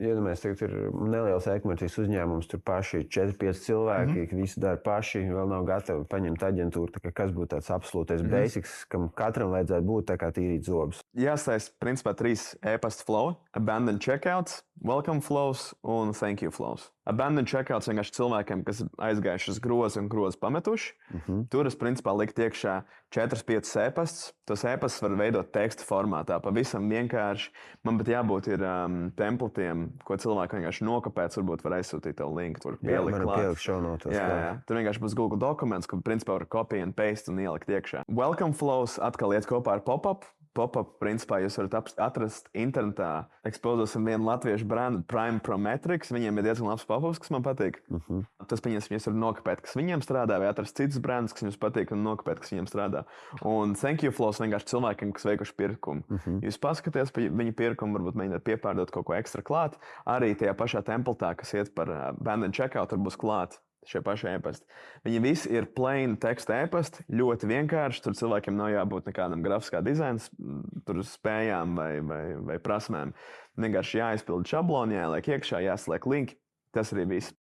iedomājies, tagad ir neliels e-komercijas uzņēmums, tur paši 4-5 cilvēki, visi dara paši, vēl nav gatavi paņemt aģentūru. Tā kā kas būtu tāds absolūtais basics, kam katram vajadzētu būt, tā kā tīrīt zobus? Jāsaist, principā, 3 e-pasta flow: abandon checkouts, welcome flows un thank you flows. Abandon checkouts vienkārši cilvēkiem, kas aizgājuši uz grozu un grozu pametuši. Tur es principā liktu iekšā 4-5 e-pastus. Tos e-pastus var veidot teksta formātā, pavisam vienkārši. Man pat jābūt ir templatiem, ko cilvēki vienkārši nokopēc, varbūt var aizsūtīt tev linku, tur pielikt klāt. Jā. Tur vienkārši būs Google dokuments, ko principā var copy and paste un ielikt iekšā. Welcome flows atkal iet kopā ar pop-up. Pop-up, principā, jūs varat atrast internetā. Ekspozosim vienu latviešu brandu, Prime Prometrics. Viņiem ir diezgan labs pop-ups, kas man patīk. Tas, pieņemsim, jūs varat nokopēt, kas viņiem strādā, vai atrast citus brandus, kas jums patīk, un nokopēt, kas viņiem strādā. Un thank you flows vienkārši cilvēkiem, kas veikuši pirkumu. Jūs paskaties pa viņu pirkumu, varbūt mēģināt piepārdot kaut ko ekstra klāt. Arī tajā pašā templatā, kas iet par abandon checkout, tur būs klāt šie paši e-pasti. Viņi visi ir plain teksta e-pasti, ļoti vienkārši. Tur cilvēkiem nav jābūt nekādam grafiskā dizaina spējām vai prasmēm. Vienkārši jāizpild šabloni, jāieliek iekšā, jāsliek linki. Tas arī viss.